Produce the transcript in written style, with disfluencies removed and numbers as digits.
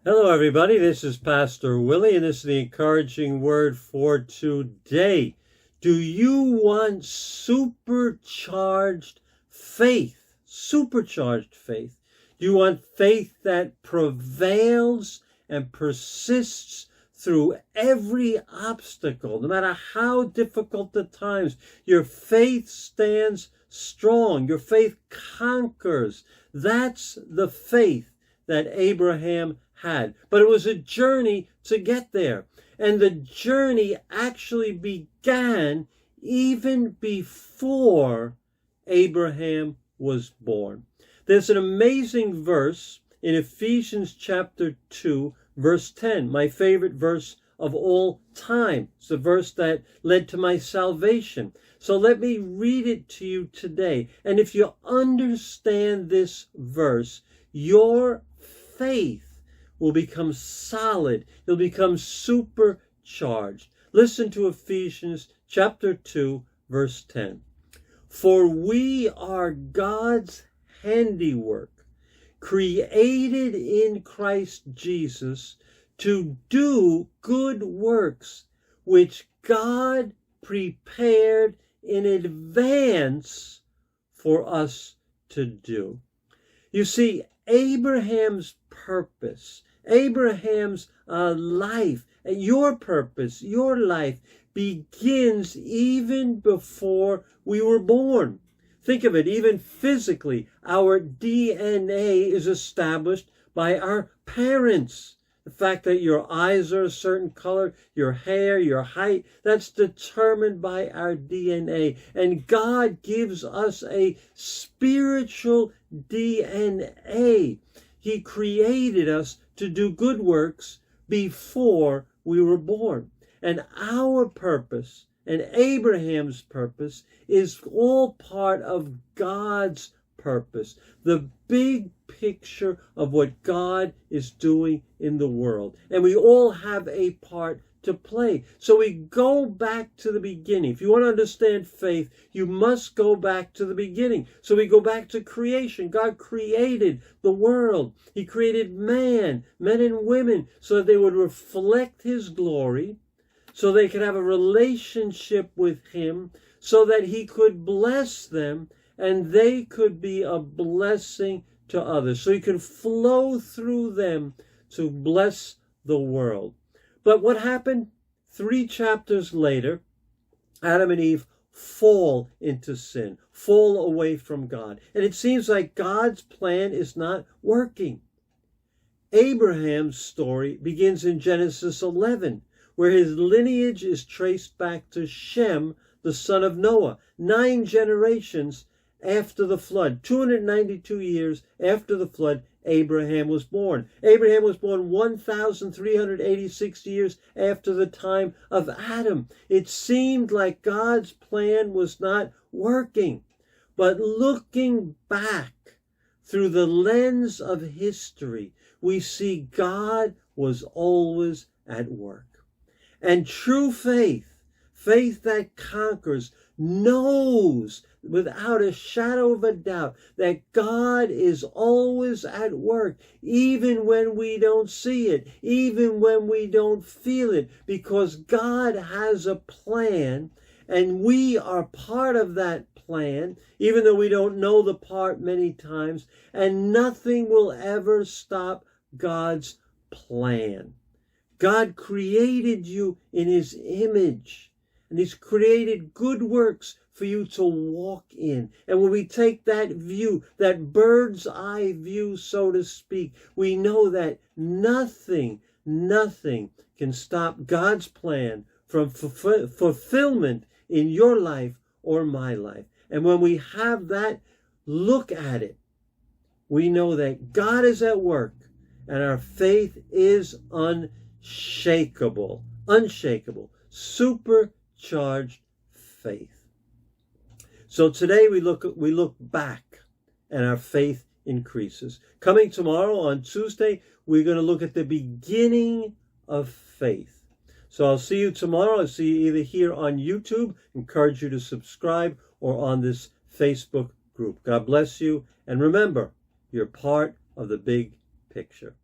Hello, everybody. This is Pastor Willie, and this is the encouraging word for today. Do you want supercharged faith? Supercharged faith. Do you want faith that prevails and persists through every obstacle, no matter how difficult the times? Your faith stands strong. Your faith conquers. That's the faith that Abraham had. But it was a journey to get there. And the journey actually began even before Abraham was born. There's an amazing verse in Ephesians chapter 2, verse 10, my favorite verse of all time. It's the verse that led to my salvation. So let me read it to you today. And if you understand this verse, your faith will become solid. It'll become supercharged. Listen to Ephesians chapter 2, verse 10. For we are God's handiwork, created in Christ Jesus to do good works, which God prepared in advance for us to do. You see, Abraham's purpose, Abraham's life, your purpose, your life begins even before we were born. Think of it, even physically, our DNA is established by our parents. The fact that your eyes are a certain color, your hair, your height, that's determined by our DNA. And God gives us a spiritual DNA. He created us to do good works before we were born. And our purpose and Abraham's purpose is all part of God's purpose. The big picture of what God is doing in the world. And we all have a part to play. So we go back to the beginning. If you want to understand faith, you must go back to the beginning. So we go back to creation. God created the world. He created man, men and women, so that they would reflect His glory, so they could have a relationship with Him, so that He could bless them and they could be a blessing to others. So He could flow through them to bless the world. But what happened? 3 chapters later, Adam and Eve fall into sin, fall away from God. And it seems like God's plan is not working. Abraham's story begins in Genesis 11, where his lineage is traced back to Shem, the son of Noah, 9 generations after the flood. 292 years after the flood, Abraham was born. Abraham was born 1,386 years after the time of Adam. It seemed like God's plan was not working. But looking back through the lens of history, we see God was always at work. And true faith, faith that conquers, knows without a shadow of a doubt that God is always at work, even when we don't see it, even when we don't feel it, because God has a plan and we are part of that plan, even though we don't know the part many times, and nothing will ever stop God's plan. God created you in His image, and He's created good works for you to walk in. And when we take that view, that bird's eye view, so to speak, we know that nothing can stop God's plan from fulfillment in your life or my life. And when we have that look at it, we know that God is at work and our faith is unshakable, supercharged faith. So today we look back and our faith increases. Coming tomorrow on Tuesday, we're going to look at the beginning of faith. So I'll see you tomorrow. I'll see you either here on YouTube, encourage you to subscribe, or on this Facebook group. God bless you. And remember, you're part of the big picture.